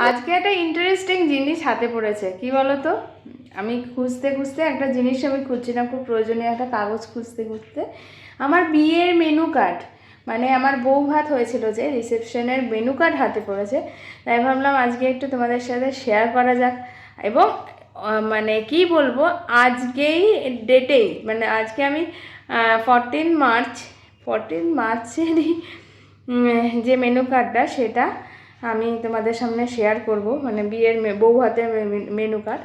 আজকে একটা ইন্টারেস্টিং জিনিস হাতে পড়েছে, কি বলো তো? আমি খুঁজতে খুঁজতে একটা জিনিস আমি খুঁজছিলাম, খুব প্রয়োজনীয় একটা কাগজ খুঁজতে খুঁজতে আমার বিয়ের মেনু কার্ড, মানে আমার বউ ভাত হয়েছিল যে রিসেপশনের মেনু কার্ড হাতে পড়েছে। তাই ভাবলাম আজকে একটু তোমাদের সাথে শেয়ার করা যাক। এবং মানে কি বলবো, আজকেই ডেটেই, মানে আজকে আমি 14 মার্চেরই যে মেনু কার্ডটা সেটা আমি তোমাদের সামনে শেয়ার করব, মানে বিয়ের বউ হাতের মেনু কার্ড।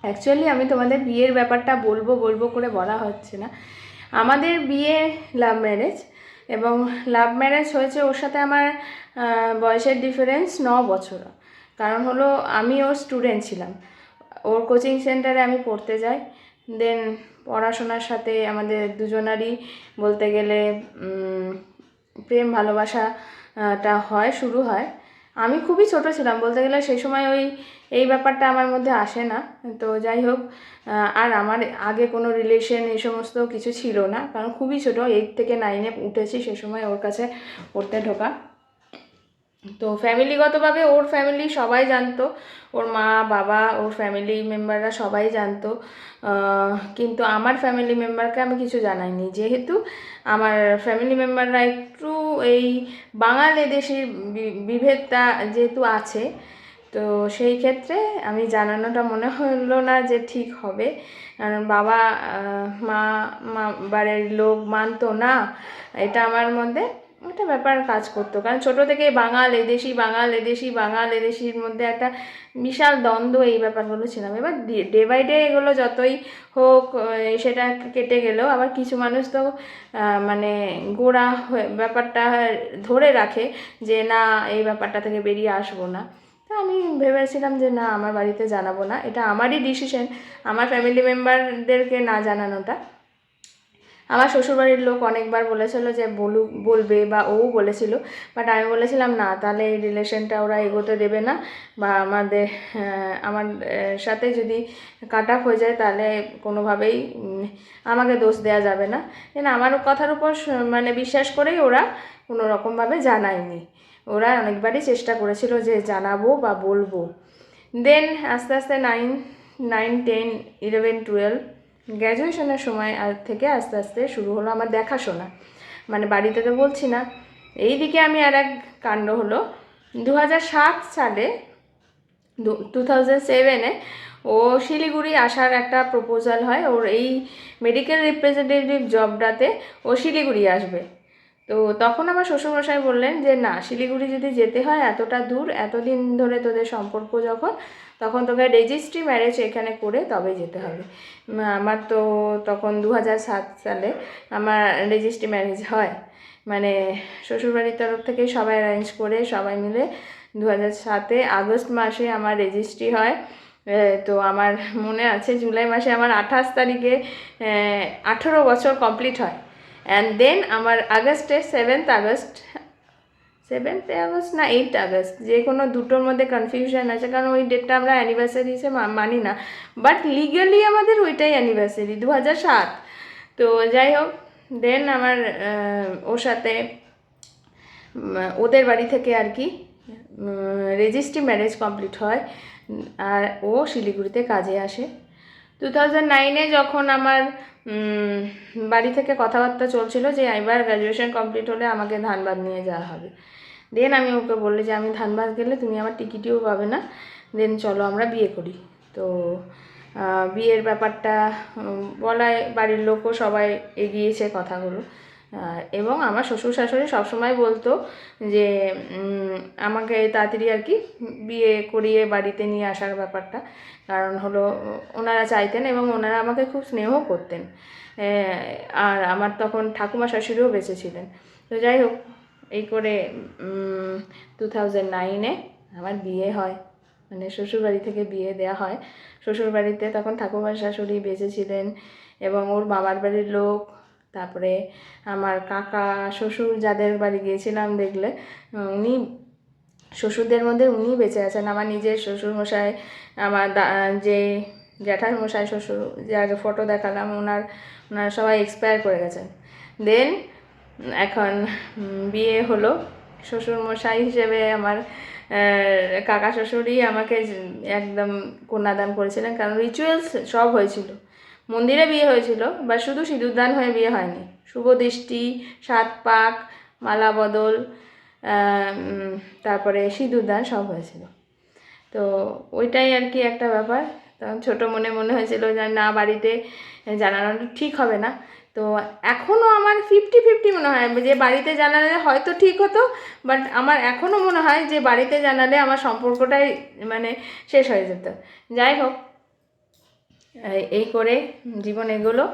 অ্যাকচুয়ালি আমি তোমাদের বিয়ের ব্যাপারটা বলবো বলবো করে বলা হচ্ছে না। আমাদের বিয়ে লাভ ম্যারেজ, এবং লাভ ম্যারেজ হয়েছে ওর সাথে আমার বয়সের ডিফারেন্স 9 বছর। কারণ হলো আমি ওর স্টুডেন্ট ছিলাম, ওর কোচিং সেন্টারে আমি পড়তে যাই। দেন পড়াশোনার সাথে আমাদের দুজনারই বলতে গেলে প্রেম ভালোবাসাটা শুরু হয়। আমি খুবই ছোট ছিলাম বলতে গেলে, সেই সময় এই ব্যাপারটা আমার মধ্যে আসে না। তো যাই হোক, আর আমার আগে কোনো রিলেশন এই সমস্ত কিছু ছিল না, কারণ খুবই ছোট, 8 থেকে 9-এ উঠেছি, সে সময় ওর কাছে পড়তে ঢোকা। তো ফ্যামিলিগতভাবে ওর ফ্যামিলি সবাই জানতো, ওর মা বাবা ওর ফ্যামিলি মেম্বাররা সবাই জানতো, কিন্তু আমার ফ্যামিলি মেম্বারকে আমি কিছু জানাইনি, যেহেতু আমার ফ্যামিলি মেম্বাররা একটু এই বাঙাল এদেশের বিভেদটা যেহেতু আছে, তো সেই ক্ষেত্রে আমি জানানোটা মনে হলো না যে ঠিক হবে। কারণ বাবা মা বাড়ির লোক মানতো না, এটা আমার মধ্যে একটা ব্যাপার কাজ করতো। কারণ ছোটো থেকে বাঙাল এদেশির মধ্যে একটা বিশাল দ্বন্দ্ব এই ব্যাপারগুলো ছিলাম। এবার ডে বাই ডে এগুলো যতই হোক সেটা কেটে গেলেও আবার কিছু মানুষ তো মানে গোড়া ব্যাপারটা ধরে রাখে যে না, এই ব্যাপারটা থেকে বেরিয়ে আসবো না। তা আমি ভেবেছিলাম যে না, আমার বাড়িতে জানাবো না, এটা আমারই ডিসিশন আমার ফ্যামিলি মেম্বারদেরকে না জানানোটা। আমার শ্বশুরবাড়ির লোক অনেকবার বলেছিল যে বলবে, বা ও বলেছিল, বাট আমি বলেছিলাম না, তাহলে এই রিলেশনটা ওরা এগোতে দেবে না, বা আমার সাথে যদি কাট আপ হয়ে যায় তাহলে কোনোভাবেই আমাকে দোষ দেওয়া যাবে না। আমার কথার উপর মানে বিশ্বাস করেই ওরা কোনো রকমভাবে জানায়নি। ওরা অনেকবারই চেষ্টা করেছিল যে জানাবো বা বলবো। দেন আস্তে আস্তে 9, 10, 11, 12 গ্র্যাজুয়েশনের সময় থেকে আস্তে আস্তে শুরু হলো আমার দেখাশোনা, মানে বাড়িতে তো বলছি না। এইদিকে আমি আর এক কাণ্ড হলো, 2007 সালে 2007-এ ও শিলিগুড়ি আসার একটা প্রপোজাল হয়, ওর এই মেডিকেল রিপ্রেজেন্টেটিভ জবটাতে ও শিলিগুড়ি আসবে। তো তখন আমার শ্বশুরমশাই বললেন যে না, শিলিগুড়ি যদি যেতে হয় এতটা দূর, এতদিন ধরে তোদের সম্পর্ক যখন, তখন তোকে রেজিস্ট্রি ম্যারেজ এখানে করে তবে যেতে হবে। আমার তো তখন 2007 সালে আমার রেজিস্ট্রি ম্যারেজ হয়, মানে শ্বশুরবাড়ির তরফ থেকে সবাই অ্যারেঞ্জ করে সবাই মিলে 2007-এ আগস্ট মাসে আমার রেজিস্ট্রি হয়। তো আমার মনে আছে জুলাই মাসে আমার 28 তারিখে 18 বছর কমপ্লিট হয়। অ্যান্ড দেন আমার আগস্টে 7th আগস্ট না 8th আগস্ট, যে কোনো দুটোর মধ্যে কনফিউশন আছে, কারণ ওই ডেটটা আমরা অ্যানিভার্সারি হিসেবে মানি না, বাট লিগালি আমাদের ওইটাই অ্যানিভার্সারি 2007। তো যাই হোক, দেন আমার ওর সাথে ওদের বাড়ি থেকে আর কি রেজিস্ট্রি ম্যারেজ কমপ্লিট হয়, আর ও শিলিগুড়িতে কাজে আসে। 2009-এ যখন আমার বাড়ি থেকে কথাবার্তা চলছিল যে এবার গ্র্যাজুয়েশন কমপ্লিট হলে আমাকে ধানবাদ নিয়ে যাওয়া হবে, দেন আমি ওকে বললি যে আমি ধানবাদ গেলে তুমি আমার টিকিটিও পাবে না, দেন চলো আমরা বিয়ে করি। তো বিয়ের ব্যাপারটা বলায় বাড়ির লোকও সবাই এগিয়েছে কথাগুলো। এবং আমার শ্বশুর শাশুড়ি সবসময় বলতো যে আমাকে তাড়াতাড়ি আর কি বিয়ে করিয়ে বাড়িতে নিয়ে আসার ব্যাপারটা, কারণ হলো ওনারা চাইতেন এবং ওনারা আমাকে খুব স্নেহ করতেন। আর আমার তখন ঠাকুমা শাশুড়িও বেঁচে ছিলেন। তো যাই হোক, এই করে 2009-এ আমার বিয়ে হয়, মানে শ্বশুরবাড়ি থেকে বিয়ে দেওয়া হয়। শ্বশুরবাড়িতে তখন ঠাকুমা শাশুড়ি বেঁচে ছিলেন এবং ওর মামার বাড়ির লোক, তারপরে আমার কাকা শ্বশুর যাদের বাড়ি গিয়েছিলাম দেখলে, উনি শ্বশুরদের মধ্যে উনি বেঁচে আছেন। আমার নিজের শ্বশুরমশাই, আমার যে জ্যাঠার মশাই শ্বশুর, যার ফটো দেখালাম, ওনার সবাই এক্সপায়ার করে গেছেন। দেন এখন বিয়ে হলো, শ্বশুরমশাই হিসেবে আমার কাকা শ্বশুরই আমাকে একদম কন্যাদান করেছিলেন, কারণ রিচুয়ালস সব হয়েছিল, মন্দিরে বিয়ে হয়েছিল, বা শুধু সিঁদুরদান হয়ে বিয়ে হয়নি, শুভ দৃষ্টি, 7 পাক, মালা বদল, তারপরে সিঁদুরদান সব হয়েছিল। তো ওইটাই আর কি একটা ব্যাপার। তখন ছোটো মনে হয়েছিল যে না, বাড়িতে জানানোটা ঠিক হবে না। তো এখনও আমার 50-50 মনে হয় যে বাড়িতে জানালে হয়তো ঠিক হতো, বাট আমার এখনও মনে হয় যে বাড়িতে জানালে আমার সম্পর্কটাই মানে শেষ হয়ে যেত। যাই হোক, এই করে জীবন এগোলো।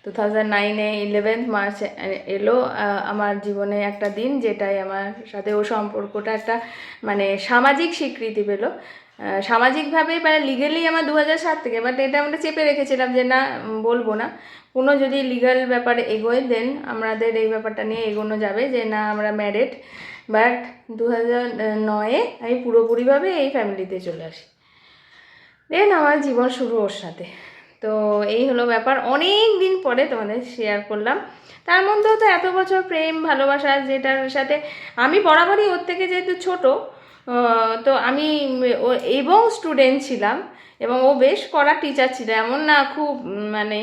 2009-এ 11 মার্চ এলো আমার জীবনে একটা দিন, যেটাই আমার সাথে ও সম্পর্কটা একটা মানে সামাজিক স্বীকৃতি পেলো। সামাজিকভাবে বা লিগালি আমার 2007 থেকে, বাট এটা আমরা চেপে রেখেছিলাম যে না, বলবো না। কোনো যদি লিগাল ব্যাপারে এগোয় দেন আমাদের এই ব্যাপারটা নিয়ে এগোনো যাবে যে না, আমরা ম্যারিড। বাট 2009-এ আমি পুরোপুরিভাবে এই ফ্যামিলিতে চলে আসি। দেন আমার জীবন শুরু ওর সাথে। তো এই হলো ব্যাপার, অনেক দিন পরে তোমাদের শেয়ার করলাম। তার মধ্যেও তো এত বছর প্রেম ভালোবাসা, যেটার সাথে আমি বরাবরই ওর থেকে যেহেতু ছোট, তো আমি এবং স্টুডেন্ট ছিলাম, এবং ও বেশ কড়া টিচার ছিল। এমন না খুব মানে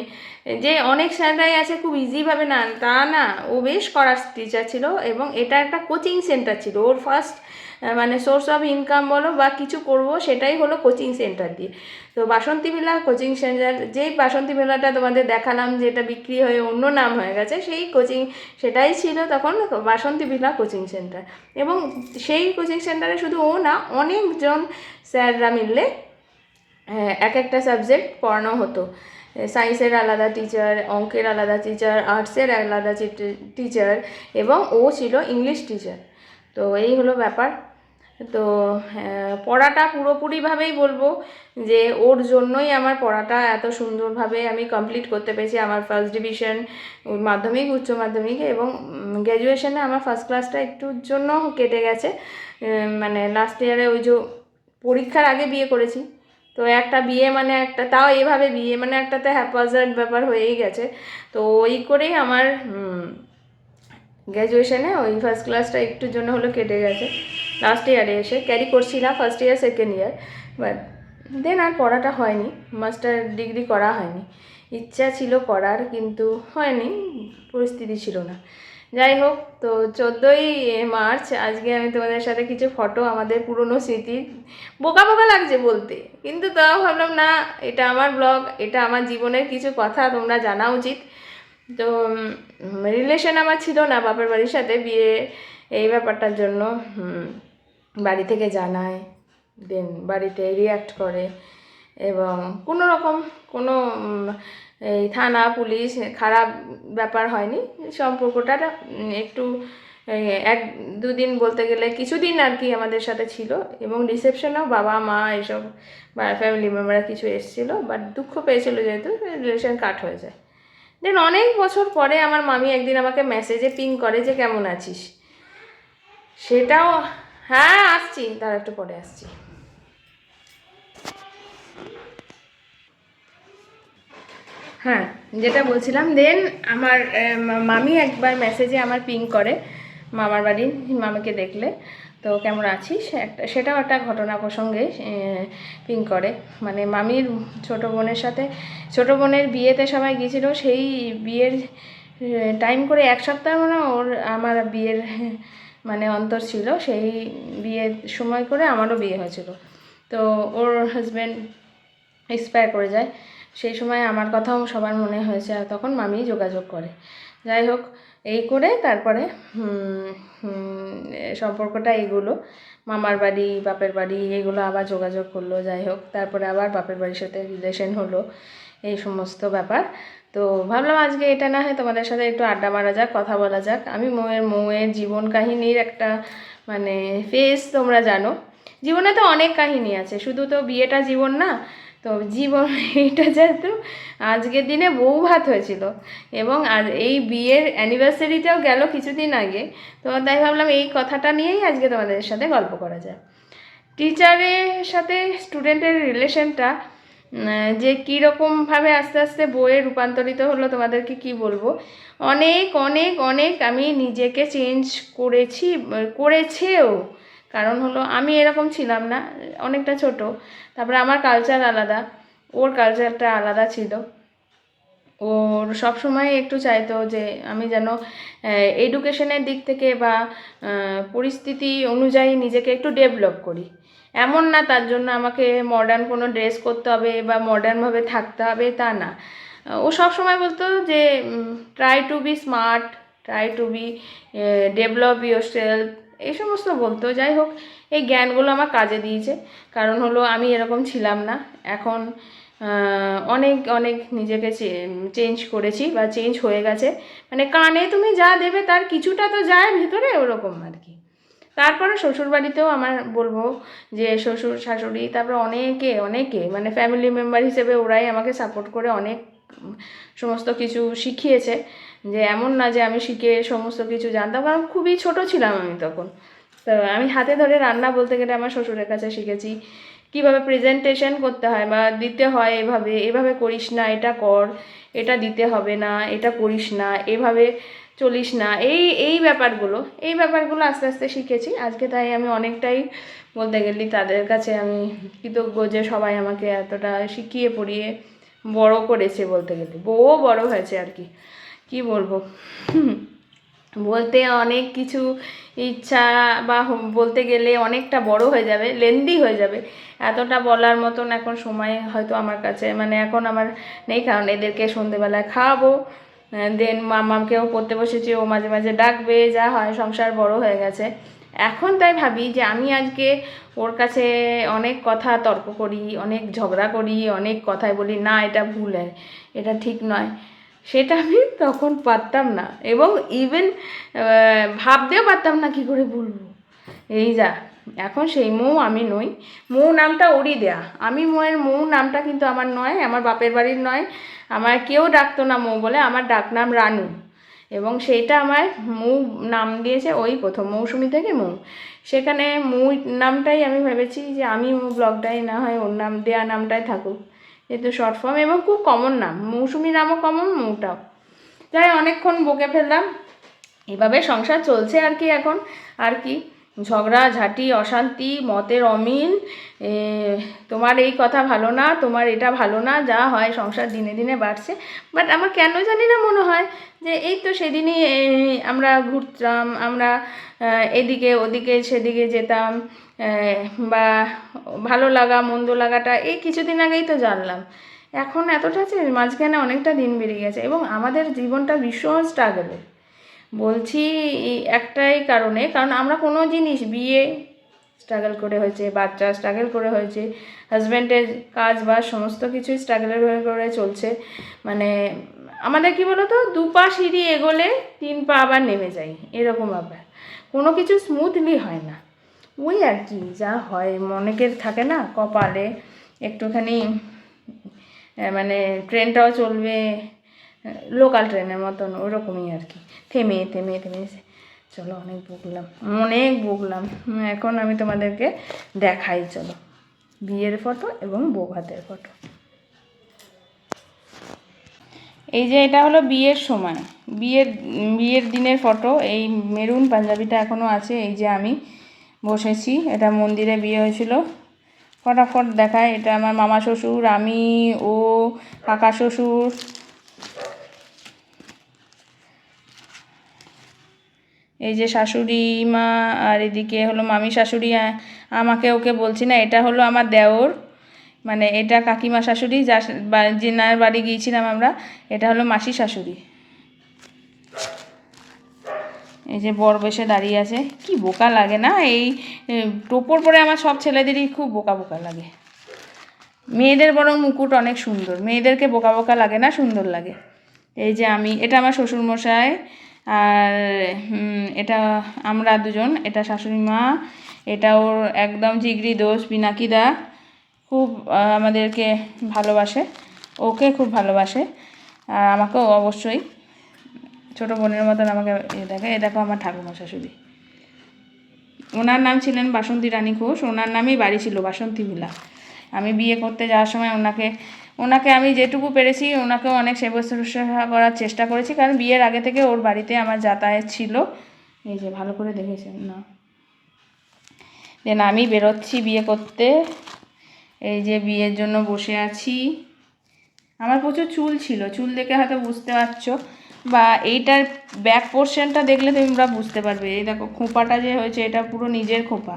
যে অনেক স্যাররাই আছে খুব ইজিভাবে, না তা না, ও বেশ কড়া টিচার ছিল। এবং এটা একটা কোচিং সেন্টার ছিল ওর ফার্স্ট, মানে সোর্স অফ ইনকাম বলো বা কিছু করব সেটাই হলো কোচিং সেন্টার দিয়ে। তো বাসন্তী ভিলা কোচিং সেন্টার, যেই বাসন্তী ভিলাটা তোমাদের দেখালাম যেটা বিক্রি হয়ে অন্য নাম হয়ে গেছে, সেই কোচিং সেটাই ছিল তখন বাসন্তী ভিলা কোচিং সেন্টার। এবং সেই কোচিং সেন্টারে শুধু ও না, অনেকজন স্যাররা মিললে এক একটা সাবজেক্ট পড়ানো হতো। সায়েন্সের আলাদা টিচার, অঙ্কের আলাদা টিচার, আর্টসের আলাদা টিচার, এবং ও ছিল ইংলিশ টিচার। তো এই হলো ব্যাপার। তো পড়াটা পুরোপুরিভাবেই বলবো যে ওর জন্যই আমার পড়াটা এত সুন্দরভাবে আমি কমপ্লিট করতে পেরেছি। আমার ফার্স্ট ডিভিশন মাধ্যমিক, উচ্চ মাধ্যমিকে, এবং গ্র্যাজুয়েশনে আমার ফার্স্ট ক্লাসটা একটুর জন্য কেটে গেছে। মানে লাস্ট ইয়ারে ওই যে পরীক্ষার আগে বিয়ে করেছি, তো একটা বিয়ে মানে একটা, তাও এভাবে বিয়ে মানে একটাতে হ্যাপাজার্ড ব্যাপার হয়েই গেছে। তো ওই করেই আমার গ্র্যাজুয়েশনে ওই ফার্স্ট ক্লাসটা একটুর জন্য হলো কেটে গেছে। লাস্ট ইয়ারে এসে ক্যারি করছিলাম, first year second year, but then আর পড়াটা হয়নি, মাস্টার ডিগ্রি করা হয়নি। ইচ্ছা ছিল করার, কিন্তু হয়নি, পরিস্থিতি ছিল না। যাই হোক, তো 14ই মার্চ আজকে আমি তোমাদের সাথে কিছু ফটো, আমাদের পুরনো স্মৃতি, বোকা বোকা লাগছে বলতে, কিন্তু তাও ভাবলাম না, এটা আমার ব্লগ, এটা আমার জীবনের কিছু কথা তোমরা জানা উচিত। তো রিলেশন আমার ছিল না বাপের বাড়ির সাথে, বিয়ে এই ব্যাপারটার জন্য বাড়ি থেকে জানায়, দেন বাড়িতে রিঅ্যাক্ট করে, এবং কোনো রকম কোনো এই থানা পুলিশ খারাপ ব্যাপার হয়নি। সম্পর্কটা একটু 1-2 দিন বলতে গেলে কিছুদিন আর কি আমাদের সাথে ছিল, এবং রিসেপশনেও বাবা মা এসব বা ফ্যামিলি মেম্বাররা কিছু এসেছিলো, বাট দুঃখ পেয়েছিল যেহেতু রিলেশন কাট হয়ে যায়। দেন অনেক বছর পরে আমার মামি একদিন আমাকে মেসেজে পিং করে যে কেমন আছিস, সেটাও, হ্যাঁ আসছি, তার একটু পরে আসছি। হ্যাঁ, যেটা বলছিলাম, দেন আমার মামি একবার মেসেজে আমার পিং করে মামার বাড়ি, মামাকে দেখলে তো কেমন আছিস, একটা সেটাও একটা ঘটনা প্রসঙ্গে পিং করে। মানে মামির ছোটো বোনের সাথে, ছোটো বোনের বিয়েতে সবাই গিয়েছিলো, সেই বিয়ের টাইম করে 1 সপ্তাহ মানে ওর আমার বিয়ের মানে অন্তর ছিল, সেই বিয়ের সময় করে আমারও বিয়ে হয়েছিল। তো ওর হাজব্যান্ড এক্সপায়ার করে যায়, সেই সময় আমার কথাও সবার মনে হয়েছে, আর তখন মামি যোগাযোগ করে। যাই হোক, এই করে তারপরে সম্পর্কটা এগুলো, মামার বাড়ি বাপের বাড়ি এগুলো আবার যোগাযোগ করলো। যাই হোক, তারপরে আবার বাপের বাড়ির সাথে রিলেশন হলো, এই সমস্ত ব্যাপার। তো ভাবলাম আজকে এটা না হয় তোমাদের সাথে একটু আড্ডা মারা যাক, কথা বলা যাক। আমি মৌয়ের জীবন কাহিনীর একটা মানে ফেস, তোমরা জানো জীবনে তো অনেক কাহিনী আছে, শুধু তো বিয়েটা জীবন না। তো জীবন এটা যেহেতু আজকের দিনে বউ ভাত হয়েছিল, এবং আর এই বিয়ের অ্যানিভার্সারিতেও গেল কিছুদিন আগে, তো তাই ভাবলাম এই কথাটা নিয়েই আজকে তোমাদের সাথে গল্প করা যায়। টিচারের সাথে স্টুডেন্টের রিলেশনটা যে কীরকমভাবে আস্তে আস্তে বইয়ে রূপান্তরিত হলো, তোমাদেরকে কি বলবো। অনেক অনেক অনেক আমি নিজেকে চেঞ্জ করেছি, করেছেও, কারণ হলো আমি এরকম ছিলাম না, অনেকটা ছোট, তারপরে আমার কালচার আলাদা, ওর কালচারটা আলাদা ছিল। ওর সব সময় একটু চাইতো যে আমি যেন এডুকেশনের দিক থেকে বা পরিস্থিতি অনুযায়ী নিজেকে একটু ডেভেলপ করি। এমন না তার জন্য আমাকে মডার্ন কোনো ড্রেস করতে হবে বা মডার্নভাবে থাকতে হবে, তা না। ও সব সময় বলতো যে try to be smart, try to be develop yourself, এই সমস্ত বলতো। যাই হোক, এই জ্ঞানগুলো আমার কাজে দিয়েছে। কারণ হলো আমি এরকম ছিলাম না, এখন অনেক অনেক নিজেকে চেঞ্জ করেছি বা চেঞ্জ হয়ে গেছে। মানে কানে তুমি যা দেবে তার কিছুটা তো যায় ভেতরে, ওরকম আর কি। তারপরে শ্বশুরবাড়িতেও আমার বলবো যে শ্বশুর শাশুড়ি, তারপরে অনেকে অনেকে মানে ফ্যামিলি মেম্বার হিসেবে ওরাই আমাকে সাপোর্ট করে অনেক সমস্ত কিছু শিখিয়েছে। যে এমন না যে আমি শিখে সমস্ত কিছু জানতাম, কারণ খুবই ছোট ছিলাম আমি তখন। তো আমি হাতে ধরে রান্না বলতে গেলে আমার শ্বশুরের কাছে শিখেছি, কীভাবে প্রেজেন্টেশন করতে হয় বা দিতে হয়, এভাবে এভাবে করিস না, এটা কর, এটা দিতে হবে না, এটা করিস না, এভাবে চলিস না, এই ব্যাপারগুলো আস্তে আস্তে শিখেছি আজকে। তাই আমি অনেকটাই বলতে গেলে তাদের কাছে আমি কৃতজ্ঞ যে সবাই আমাকে এতটা শিখিয়ে পড়িয়ে বড় করেছে। বলতে গেলে বউও বড় হয়েছে আর কি, কি বলবো। বলতে অনেক কিছু ইচ্ছা বা বলতে গেলে অনেকটা বড় হয়ে যাবে, লেন্দি হয়ে যাবে, এতটা বলার মতন এখন সময় হয়তো আমার কাছে মানে এখন আমার নেই। কারণ এদেরকে সন্ধেবেলায় খাওয়াবো, দেন মামাকেও পড়তে বসেছি, ও মাঝে মাঝে ডাকবে, যা হয়, সংসার বড় হয়ে গেছে এখন। তাই ভাবি যে আমি আজকে ওর কাছে অনেক কথা তর্ক করি, অনেক ঝগড়া করি, অনেক কথাই বলি না এটা ভুল, এটা ঠিক নয়, সেটা আমি তখন পারতাম না, এবং ইভেন ভাবতেও পারতাম না কি করে বলবো। এই যা এখন সেই মৌ আমি নই। মৌ নামটা ওরই দেয়া, আমি মৌয়ের মৌ নামটা কিন্তু আমার নয়, আমার বাপের বাড়ির নয়। আমার কেউ ডাকতো না মৌ বলে, আমার ডাকনাম রানু, এবং সেইটা আমার মৌ নাম দিয়েছে ওই প্রথম মৌসুমি থেকে মৌ। সেখানে মৌ নামটাই আমি ভেবেছি যে আমি মৌ ব্লগটাই না হয় ওর নাম দেয়া নামটাই থাকুক, যেহেতু শর্ট ফর্ম এবং খুব কমন নাম। মৌসুমি নামও কমন, মৌটাও। যাই অনেকক্ষণ বকে ফেললাম, এভাবে সংসার চলছে আর কি এখন। আর কি ঝগড়া ঝাঁটি, অশান্তি, মতের অমিল, তোমার এই কথা ভালো না, তোমার এটা ভালো না, যা হয় সংসার দিনে দিনে বাড়ছে। বাট আমার কেন জানি না মনে হয় যে এই তো সেদিনই আমরা ঘুরতাম, আমরা এদিকে ওদিকে সেদিকে যেতাম, বা ভালো লাগা মন্দ লাগাটা এই কিছুদিন আগেই তো জানলাম। এখন এতটা মাঝখানে অনেকটা দিন বেরিয়ে গেছে, এবং আমাদের জীবনটা ভীষণ স্ট্রাগলে। বলছি একটাই কারণে, কারণ আমরা কোনো জিনিস বিয়ে স্ট্রাগল করে হয়েছে, বাচ্চা স্ট্রাগল করে হয়েছে, হাজব্যান্ডের কাজ বা সমস্ত কিছুই স্ট্রাগলের করে চলছে। মানে আমাদের কি বলো তো, 2 পা সিঁড়ি এগোলে 3 পা আবার নেমে যাই, এরকম ব্যাপার। কোনো কিছু স্মুথলি হয় না, ওই আর কি যা হয়। অনেকের থাকে না কপালে একটুখানি মানে ট্রেনটাও চলবে লোকাল ট্রেনের মতন, ওরকমই আর কি, থেমে থেমে থেমে। চলো অনেক বকলাম, এখন আমি তোমাদেরকে দেখাই, চলো বিয়ের ফটো এবং বউ ভাতের ফটো। এই যে এটা হলো বিয়ের সময়, বিয়ের দিনের ফটো। এই মেরুন পাঞ্জাবিটা এখনও আছে। এই যে আমি বসেছি, এটা মন্দিরে বিয়ে হয়েছিল। ফটাফট দেখায়, এটা আমার মামা শ্বশুর, আমি, ও, কাকা শ্বশুর, এই যে শাশুড়ি মা, আর এদিকে হলো মামি শাশুড়ি। আমাকে ওকে বলছি না, এটা হলো আমার দেওর, মানে এটা কাকিমা শাশুড়ি, যেনার বাড়ি গিয়েছিলাম আমরা, এটা হলো মাসি শাশুড়ি। এই যে বর বেশে দাঁড়িয়ে আছে, কি বোকা লাগে না এই টোপর পরে, আমার সব ছেলেদেরই খুব বোকা বোকা লাগে। মেয়েদের বরং মুকুট অনেক সুন্দর, মেয়েদেরকে বোকা বোকা লাগে না, সুন্দর লাগে। এই যে আমি, এটা আমার শ্বশুরমশাই, আর এটা আমরা দুজন, এটা শাশুড়ি মা, এটা ওর একদম জিগরি দোস্ত পিনাকিদা, খুব আমাদেরকে ভালোবাসে, ওকে খুব ভালোবাসে, আর আমাকেও অবশ্যই ছোটো বোনের মতন আমাকে দেখে। এ দেখো আমার ঠাকুমা শাশুড়ি, ওনার নাম ছিলেন বাসন্তী রানী ঘোষ, ওনার নামেই বাড়ি ছিল বাসন্তী ভিলা। আমি বিয়ে করতে যাওয়ার সময় ওনাকে আমি যেটুকু পেরেছি ওনাকেও অনেক সেবা শুশ্রূষা করার চেষ্টা করেছি, কারণ বিয়ের আগে থেকে ওর বাড়িতে আমার যাতায়াত ছিল। এই যে ভালো করে দেখেছেন না, দেন আমি বেরোচ্ছি বিয়ে করতে। এই যে বিয়ের জন্য বসে আছি। আমার প্রচুর চুল ছিল, চুল দেখে হয়তো বুঝতে পারছো, বা এইটার ব্যাক পোর্শনটা দেখলে তোমরা বুঝতে পারবে। এই দেখো খোঁপাটা যে হয়েছে, এটা পুরো নিজের খোঁপা,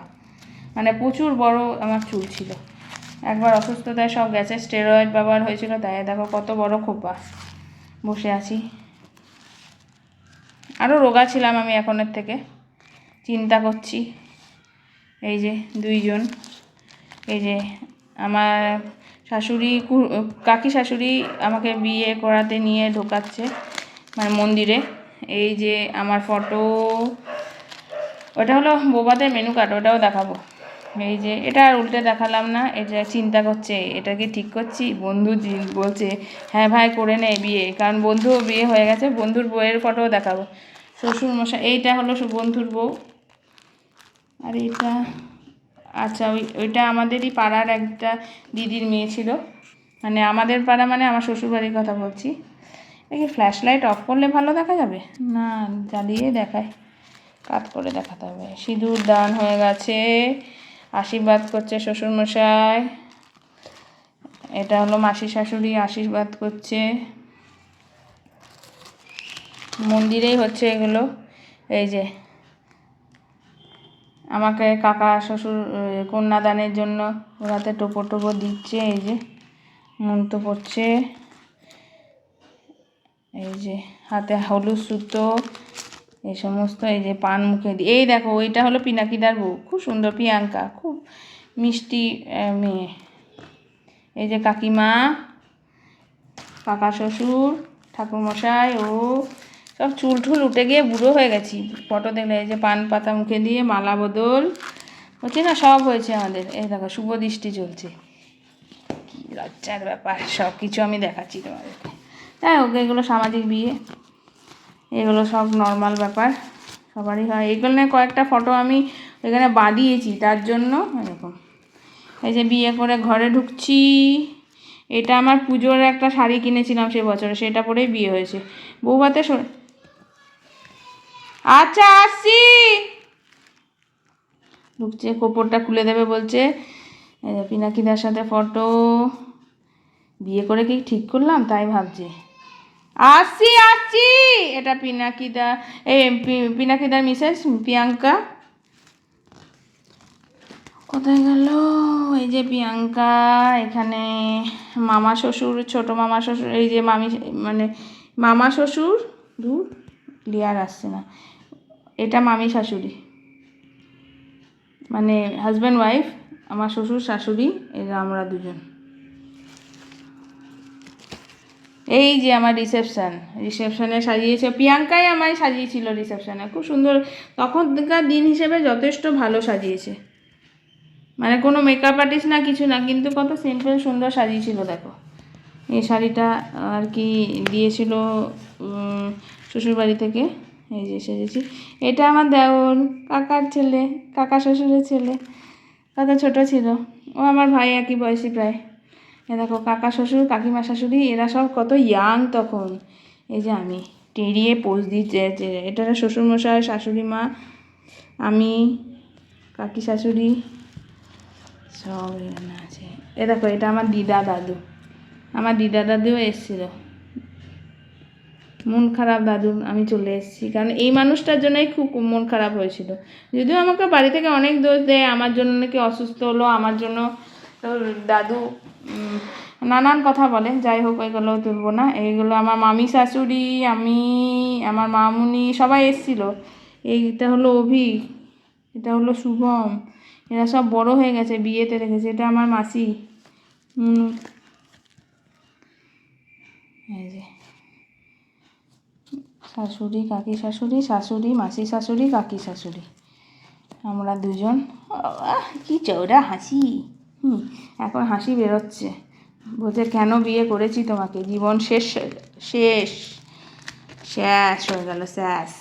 মানে প্রচুর বড় আমার চুল ছিল। একবার অসুস্থতায় সব গেছে, স্টেরয়েড ব্যবহার হয়েছিল, তাই দেখো কত বড় খোঁপা। বসে আছি, আরও রোগা ছিলাম আমি এখনের থেকে। চিন্তা করছি। এই যে দুইজন, এই যে আমার শাশুড়ি, কাকি শাশুড়ি আমাকে বিয়ে করাতে নিয়ে ঢোকাচ্ছে মানে মন্দিরে। এই যে আমার ফটো, ওটা হলো বৌভাতের মেনু কার্ড, ওটাও দেখাবো। এই যে এটা আর উল্টে দেখালাম না। এটা চিন্তা করছে এটা কি ঠিক করছি। বন্ধু বলছে হ্যাঁ ভাই করে নে বিয়ে, কারণ বন্ধুও বিয়ে হয়ে গেছে। বন্ধুর বউয়ের ফটোও দেখাবো। শ্বশুর মশাই, এইটা হলো বন্ধুর বউ। আর এটা, আচ্ছা ওইটা আমাদেরই পাড়ার একটা দিদির মেয়ে ছিল, মানে আমাদের পাড়া মানে আমার শ্বশুরবাড়ির কথা বলছি। দেখি ফ্ল্যাশ লাইট অফ করলে ভালো দেখা যাবে, না জ্বালিয়ে দেখায়, কাট করে দেখাতে হবে। সিঁদুর দান হয়ে গেছে, আশীর্বাদ করছে শ্বশুরমশাই। এটা হলো মাসি শাশুড়ি আশীর্বাদ করছে, মন্দিরেই হচ্ছে এগুলো। এই যে আমাকে কাকা শ্বশুর কন্যাদানের জন্য ওরাতে টোপো টোপো দিচ্ছে। এই যে মন্ত্র পড়ছে, এই যে হাতে হলুদ সুতো, এই সমস্ত। এই যে পান মুখে দিয়ে, এই দেখো ওইটা হলো পিনাকিদার বউ, খুব সুন্দর, প্রিয়াঙ্কা, খুব মিষ্টি মেয়ে। এই যে কাকিমা, কাকা শ্বশুর, ঠাকুরমশাই, ও সব চুল টুল উঠে গিয়ে বুড়ো হয়ে গেছি ফটো দেখলে। এই যে পান পাতা মুখে দিয়ে মালা বদল হচ্ছে না, সব হয়েছে আমাদের। এই দেখো শুভ দৃষ্টি চলছে, কী লজ্জার ব্যাপার। সব কিছু আমি দেখাচ্ছি তোমাদেরকে। যাই হোক, এগুলো সামাজিক বিয়ে, এগুলো সব নর্মাল ব্যাপার, সবারই হয়। এগুলো নিয়ে কয়েকটা ফটো আমি এখানে বাঁধিয়েছি তার জন্য এরকম। এই যে বিয়ে করে ঘরে ঢুকছি। এটা আমার পুজোর একটা শাড়ি কিনেছিলাম সে বছরে, সেটা পরেই বিয়ে হয়েছে। বৌভাতে আচ্ছা আসছি, ঢুকছে, কোপরটা খুলে দেবে বলছে। পিনাকিদার সাথে ফটো, বিয়ে করে কি ঠিক করলাম তাই ভাবছে। আসছি আসছি, এটা পিনাকিদা, এই পিনাকিদার মিসেস প্রিয়াঙ্কা। কোথায় গেল? এই যে প্রিয়াঙ্কা। এখানে মামা শ্বশুর, ছোট মামা শ্বশুর, এই যে মামি মানে মামা শ্বশুর, দূর ক্লিয়ার আসছে না, এটা মামি শাশুড়ি, মানে হাজব্যান্ড ওয়াইফ, আমার শ্বশুর শাশুড়ি, এরা আমরা দুজন। এই যে আমার রিসেপশানে সাজিয়েছে প্রিয়াঙ্কাই, আমায় সাজিয়েছিল রিসেপশানে, খুব সুন্দর। তখনকার দিন হিসেবে যথেষ্ট ভালো সাজিয়েছে, মানে কোনো মেকআপ আর্টিস্ট না, কিছু না, কিন্তু কত সিম্পল সুন্দর সাজিয়েছিল। দেখো এই শাড়িটা আর কি দিয়েছিল শ্বশুরবাড়ি থেকে। এই যে সেজেছি। এটা আমার দেওর, কাকার ছেলে, কাকা শ্বশুরের ছেলে, কত ছোটো ছিল। ও আমার ভাই, একই বয়সী প্রায়। এ দেখো কাকা শ্বশুর, কাকিমা শাশুড়ি, এরা সব কত ইয়াং তখন। এই যে আমি টেরিয়ে পোজ দিচ্ছে, এটা শ্বশুরমশাই, শাশুড়ি মা, আমি, কাকি শাশুড়ি, সব এখানে আছে। এ দেখো এটা আমার দিদা দাদু, আমার দিদা দাদুও এসেছিল। মন খারাপ দাদু, আমি চলে এসেছি, কারণ এই মানুষটার জন্যই খুব মন খারাপ হয়েছিল। যদিও আমাকে বাড়ি থেকে অনেক দোষ দেয়, আমার জন্য নাকি অসুস্থ হলো, আমার জন্য তো দাদু নানান কথা বলে। যাই হোক, এগুলো তুলবো না। এইগুলো আমার মামি শাশুড়ি, আমি, আমার মামুনি সবাই এসেছিল। এইটা হলো অভি, এটা হলো শুভম, এরা সব বড় হয়ে গেছে, বিয়েতে রেখেছে। এটা আমার মাসি এই যে শাশুড়ি, কাকি শাশুড়ি, শাশুড়ি, মাসি শাশুড়ি, কাকি শাশুড়ি, আমরা দুজন। কি চৌড়া হাসি, এখন হাসি বেরোচ্ছে। বলছে কেন বিয়ে করেছি তোমাকে, জীবন শেষ শেষ শেষ হয়ে গেল, শেষ।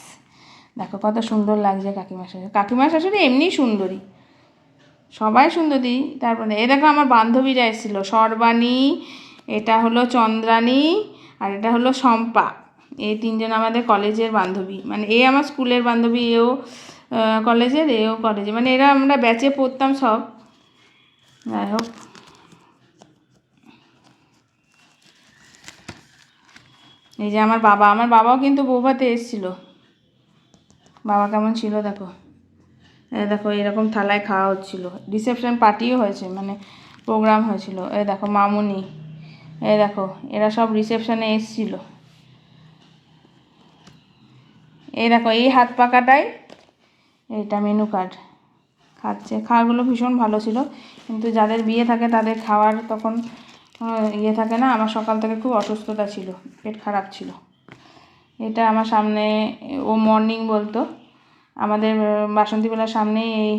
দেখো কত সুন্দর লাগছে কাকিমা শাশুড়ি। কাকিমা শাশুড়ি এমনি সুন্দরী, সবাই সুন্দরী। তারপরে এ দেখো আমার বান্ধবীরা এসেছিলো, সর্বাণী, এটা হলো চন্দ্রাণী, আর এটা হলো শম্পা। এই তিনজন আমাদের কলেজের বান্ধবী, মানে এ আমার স্কুলের বান্ধবী, এও কলেজের, এও কলেজে, মানে এরা আমরা ব্যাচে পড়তাম সব। যাই হোক, এই যে আমার বাবাও কিন্তু বৌভাতে এসেছিলো। বাবা কেমন ছিল দেখো, দেখো এরকম থালায় খাওয়া হচ্ছিলো। রিসেপশন পার্টিও হয়েছে, মানে প্রোগ্রাম হয়েছিল। এই দেখো মামুনি, এই দেখো এরা সব রিসেপশনে এসেছিলো। এই দেখো এই হাত পাকাটাই এইটা মেনু কার্ড খাচ্ছে। খাওয়াগুলো ভীষণ ভালো ছিল, কিন্তু যাদের বিয়ে থাকে তাদের খাওয়ার তখন ইয়ে থাকে না। আমার সকাল থেকে খুব অসুস্থতা ছিল, পেট খারাপ ছিল। এটা আমার সামনে, ও মর্নিং বলতো, আমাদের বাসন্তীবেলার সামনে, এই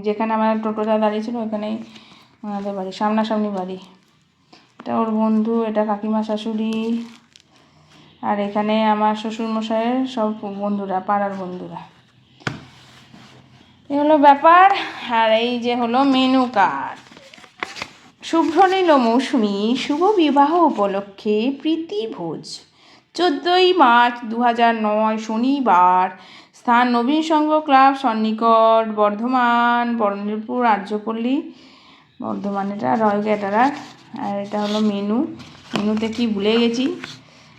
যেখানে আমার টোটোটা দাঁড়িয়ে ছিল ওখানেই আমাদের বাড়ি, সামনাসামনি বাড়ি। এটা ওর বন্ধু, এটা কাকিমা শাশুড়ি, আর এখানে আমার শ্বশুরমশাইয়ের সব বন্ধুরা, পাড়ার বন্ধুরা। এই হলো ব্যাপার। আর এই যে হলো মেনু কার্ড। শুভ্র নীল মৌসুমী শুভ বিবাহ উপলক্ষে প্রীতি ভোজ, 14ই মার্চ 2009 শনিবার, স্থান নবীন সংঘ ক্লাব, সন্নিকট, বর্ধমান, বর্ণিলপুর, আর্যপল্লী, বর্ধমান। এটা রয় ক্যাটারার। আর এটা হলো মেনুতে কি ভুলে গেছি,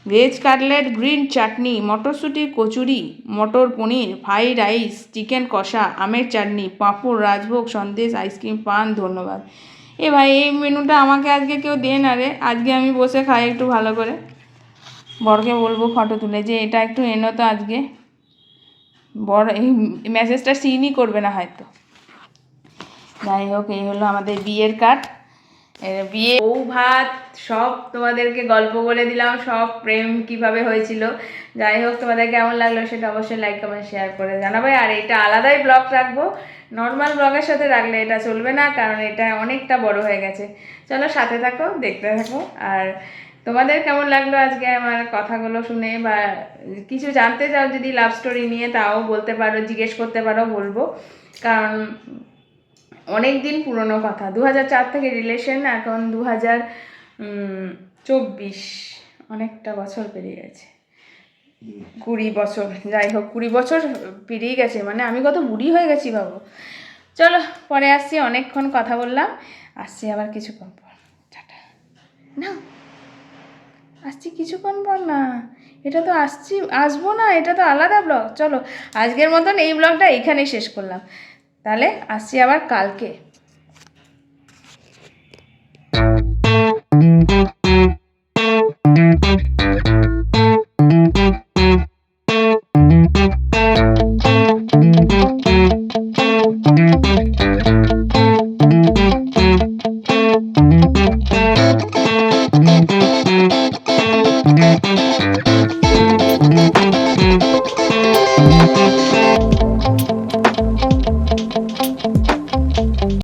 ভেজ কাটলেট, গ্রিন চাটনি, মটরশুঁটি কচুরি, মটর পনির, ফ্রাইড রাইস, চিকেন কষা, আমের চাটনি, পাঁপড়, রাজভোগ, সন্দেশ, আইসক্রিম, পান। ধন্যবাদ। এ ভাই, এই মেনুটা আমাকে আজকে কেউ দে না রে, আজকে আমি বসে খাই একটু ভালো করে। বরকে বলবো ফটো তুলে যে এটা একটু এনো তো আজকে। বর এই মেসেজটা সিনই করবে না হয়তো। যাই হোক, এই হলো আমাদের বিয়ের কার্ড। বিয়ে, বউ ভাত, সব তোমাদেরকে গল্প বলে দিলাম, সব প্রেম কিভাবে হয়েছিল। যাই হোক, তোমাদের কেমন লাগলো সেটা অবশ্যই লাইক কমেন্ট শেয়ার করে জানাবে। আর এটা আলাদাই ব্লগ রাখবো, নর্মাল ব্লগের সাথে রাখলে এটা চলবে না, কারণ এটা অনেকটা বড় হয়ে গেছে। চলো সাথে থাকো, দেখতে থাকো। আর তোমাদের কেমন লাগলো আজকে আমার কথাগুলো শুনে, বা কিছু জানতে চাও যদি লাভ স্টোরি নিয়ে, তাও বলতে পারো, জিজ্ঞেস করতে পারো, বলবো। কারণ অনেক দিন পুরনো কথা, 2004 থেকে রিলেশন, এখন 2024, অনেকটা বছর পেরিয়ে গেছে, 20 বছর। যাই হোক, 20 বছর পেরিয়ে গেছে, মানে আমি কত বুড়ি হয়ে গেছি ভাবো। চলো পরে আসছি, অনেকক্ষণ কথা বললাম, আসছি আবার কিছুক্ষণ পর। টাটা। না, আসছি কিছুক্ষণ পর না, এটা তো আসবো না, এটা তো আলাদা ব্লগ। চলো আজকের মতন এই ব্লগটা এখানেই শেষ করলাম, তাহলে আসছি আবার কালকে।